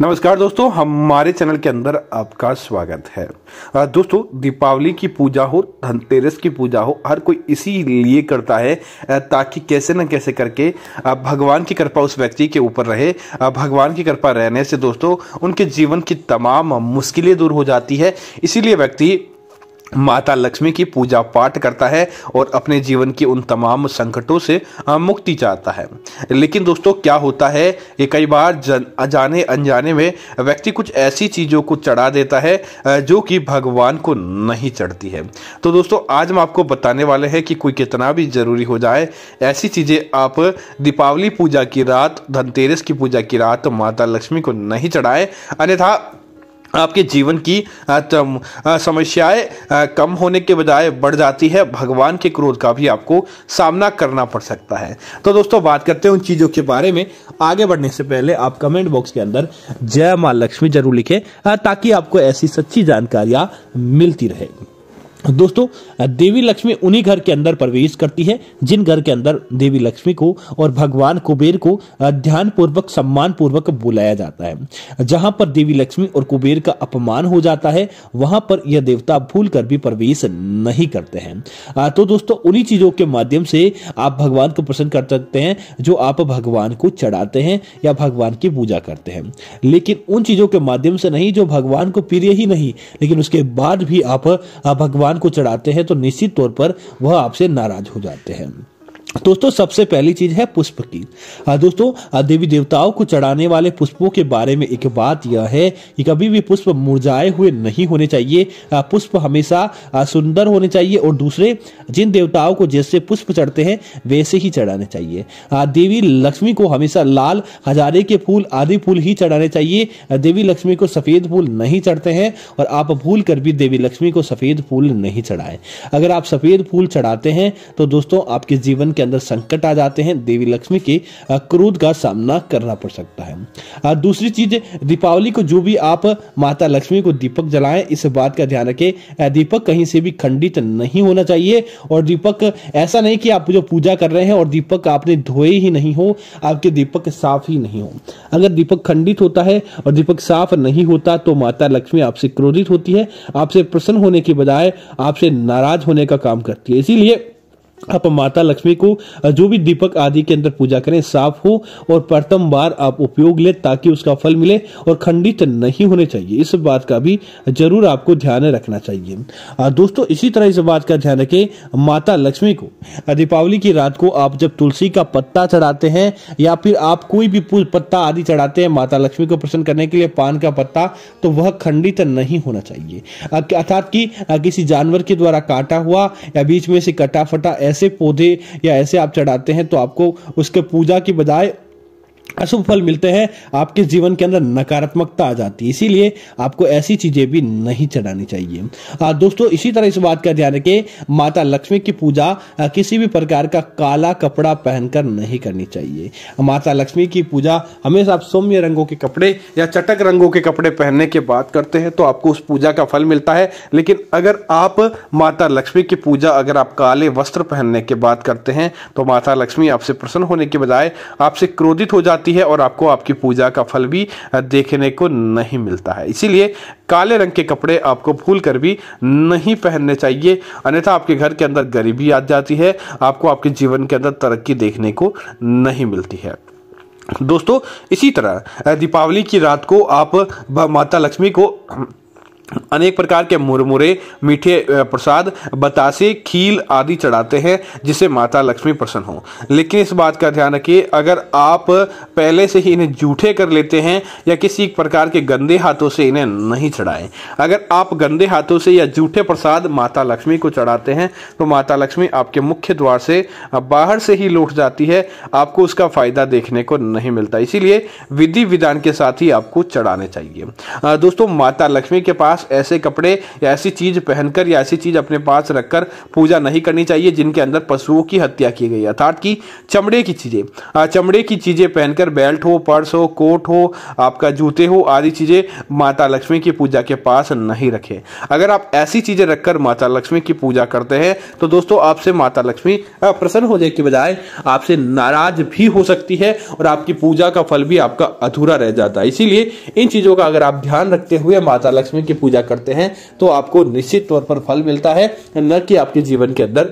नमस्कार दोस्तों, हमारे चैनल के अंदर आपका स्वागत है। दोस्तों, दीपावली की पूजा हो, धनतेरस की पूजा हो, हर कोई इसीलिए करता है ताकि कैसे न कैसे करके भगवान की कृपा उस व्यक्ति के ऊपर रहे। भगवान की कृपा रहने से दोस्तों उनके जीवन की तमाम मुश्किलें दूर हो जाती है। इसीलिए व्यक्ति माता लक्ष्मी की पूजा पाठ करता है और अपने जीवन की उन तमाम संकटों से मुक्ति चाहता है। लेकिन दोस्तों क्या होता है कि कई बार अजाने अनजाने में व्यक्ति कुछ ऐसी चीज़ों को चढ़ा देता है जो कि भगवान को नहीं चढ़ती है। तो दोस्तों आज हम आपको बताने वाले हैं कि कोई कितना भी जरूरी हो जाए, ऐसी चीज़ें आप दीपावली पूजा की रात, धनतेरस की पूजा की रात माता लक्ष्मी को नहीं चढ़ाएं, अन्यथा आपके जीवन की समस्याएं कम होने के बजाय बढ़ जाती है। भगवान के क्रोध का भी आपको सामना करना पड़ सकता है। तो दोस्तों बात करते हैं उन चीज़ों के बारे में। आगे बढ़ने से पहले आप कमेंट बॉक्स के अंदर जय मां लक्ष्मी जरूर लिखें ताकि आपको ऐसी सच्ची जानकारियां मिलती रहे। दोस्तों, देवी लक्ष्मी उन्हीं घर के अंदर प्रवेश करती है जिन घर के अंदर देवी लक्ष्मी को और भगवान कुबेर को ध्यान पूर्वक सम्मान पूर्वक बुलाया जाता है। जहां पर देवी लक्ष्मी और कुबेर का अपमान हो जाता है वहां पर यह देवता भूल कर भी प्रवेश नहीं करते हैं। तो दोस्तों उन्हीं चीजों के माध्यम से आप भगवान को प्रसन्न कर सकते हैं जो आप भगवान को चढ़ाते हैं या भगवान की पूजा करते हैं, लेकिन उन चीजों के माध्यम से नहीं जो भगवान को प्रिय ही नहीं, लेकिन उसके बाद भी आप भगवान को चढ़ाते हैं तो निश्चित तौर पर वह आपसे नाराज हो जाते हैं। दोस्तों सबसे पहली चीज है पुष्प की। दोस्तों देवी देवताओं को चढ़ाने वाले पुष्पों के बारे में एक बात यह है कि कभी भी पुष्प मुरझाए हुए नहीं होने चाहिए। पुष्प हमेशा सुंदर होने चाहिए और दूसरे जिन देवताओं को जैसे पुष्प चढ़ते हैं वैसे ही चढ़ाने चाहिए। देवी लक्ष्मी को हमेशा लाल, हजारे के फूल आदि फूल ही चढ़ाने चाहिए। देवी लक्ष्मी को सफेद फूल नहीं चढ़ते हैं और आप भूल कर भी देवी लक्ष्मी को सफेद फूल नहीं चढ़ाएं। अगर आप सफेद फूल चढ़ाते हैं तो दोस्तों आपके जीवन के अंदर संकट आ जाते हैं, देवी लक्ष्मी के क्रोध का सामना करना पड़ सकता है। दूसरी चीज, दीपावली को जो भी आप माता लक्ष्मी को दीपक जलाएं, इस बात का ध्यान रखें दीपक कहीं से भी खंडित नहीं होना चाहिए। और दीपक ऐसा नहीं कि आप जो पूजा कर रहे हैं और दीपक आपने धोए ही नहीं हो, आपके दीपक साफ ही नहीं हो। अगर दीपक खंडित होता है और दीपक साफ नहीं होता तो माता लक्ष्मी आपसे क्रोधित होती है, आपसे प्रसन्न होने की बजाय आपसे नाराज होने का काम करती है। इसीलिए आप माता लक्ष्मी को जो भी दीपक आदि के अंदर पूजा करें साफ हो और प्रथम बार आप उपयोग ले ताकि उसका फल मिले और खंडित नहीं होने चाहिए। इस बात का भी जरूर आपको ध्यान रखना चाहिए। दोस्तों इसी तरह इस बात का ध्यान रखें, माता लक्ष्मी को दीपावली की रात को आप जब तुलसी का पत्ता चढ़ाते हैं या फिर आप कोई भी पत्ता आदि चढ़ाते हैं माता लक्ष्मी को प्रसन्न करने के लिए, पान का पत्ता, तो वह खंडित नहीं होना चाहिए। अर्थात कि किसी जानवर के द्वारा काटा हुआ या बीच में से कटा फटा ऐसे पौधे या ऐसे आप चढ़ाते हैं तो आपको उसके पूजा की बजाय अशुभ फल मिलते हैं, आपके जीवन के अंदर नकारात्मकता आ जाती है। इसीलिए आपको ऐसी चीजें भी नहीं चढ़ानी चाहिए। दोस्तों इसी तरह इस बात का ध्यान रखें, माता लक्ष्मी की पूजा किसी भी प्रकार का काला कपड़ा पहनकर नहीं करनी चाहिए। माता लक्ष्मी की पूजा हमेशा आप सौम्य रंगों के कपड़े या चटक रंगों के कपड़े पहनने की बात करते हैं तो आपको उस पूजा का फल मिलता है। लेकिन अगर आप माता लक्ष्मी की पूजा अगर आप काले वस्त्र पहनने की बात करते हैं तो माता लक्ष्मी आपसे प्रसन्न होने के बजाय आपसे क्रोधित हो जाती है और आपको आपकी पूजा का फल भी देखने को नहीं मिलता है। इसीलिए काले रंग के कपड़े आपको भूल कर भी नहीं पहनने चाहिए, अन्यथा आपके घर के अंदर गरीबी आ जाती है, आपको आपके जीवन के अंदर तरक्की देखने को नहीं मिलती है। दोस्तों इसी तरह दीपावली की रात को आप माता लक्ष्मी को अनेक प्रकार के मुरमुरे, मीठे प्रसाद, बतासे, खील आदि चढ़ाते हैं जिससे माता लक्ष्मी प्रसन्न हो। लेकिन इस बात का ध्यान रखिए, अगर आप पहले से ही इन्हें जूठे कर लेते हैं या किसी प्रकार के गंदे हाथों से इन्हें नहीं चढ़ाएं। अगर आप गंदे हाथों से या जूठे प्रसाद माता लक्ष्मी को चढ़ाते हैं तो माता लक्ष्मी आपके मुख्य द्वार से बाहर से ही लौट जाती है, आपको उसका फायदा देखने को नहीं मिलता। इसीलिए विधि विधान के साथ ही आपको चढ़ाने चाहिए। दोस्तों माता लक्ष्मी के पास पास ऐसे कपड़े या ऐसी चीज पहनकर या ऐसी चीज अपने पास रखकर पूजा नहीं करनी चाहिए जिनके अंदर पशुओं की हत्या की गई, अर्थात कि चमड़े की चीजें पहनकर बेल्ट हो, पर्स हो, कोट हो, आपका जूते हो आदि चीजें माता लक्ष्मी की पूजा के पास नहीं रखें। अगर आप ऐसी चीजें रखकर माता लक्ष्मी की पूजा करते हैं तो दोस्तों आपसे माता लक्ष्मी प्रसन्न होने के बजाय आपसे नाराज भी हो सकती है और आपकी पूजा का फल भी आपका अधूरा रह जाता है। इसीलिए इन चीजों का अगर आप ध्यान रखते हुए माता लक्ष्मी की पूजा करते हैं तो आपको निश्चित तौर पर फल मिलता है, न कि आपके जीवन के अंदर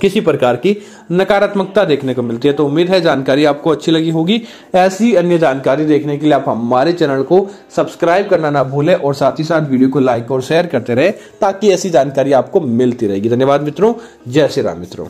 किसी प्रकार की नकारात्मकता देखने को मिलती है। तो उम्मीद है जानकारी आपको अच्छी लगी होगी। ऐसी अन्य जानकारी देखने के लिए आप हमारे चैनल को सब्सक्राइब करना ना भूलें और साथ ही साथ वीडियो को लाइक और शेयर करते रहे ताकि ऐसी जानकारी आपको मिलती रहेगी। धन्यवाद मित्रों, जय श्री राम मित्रों।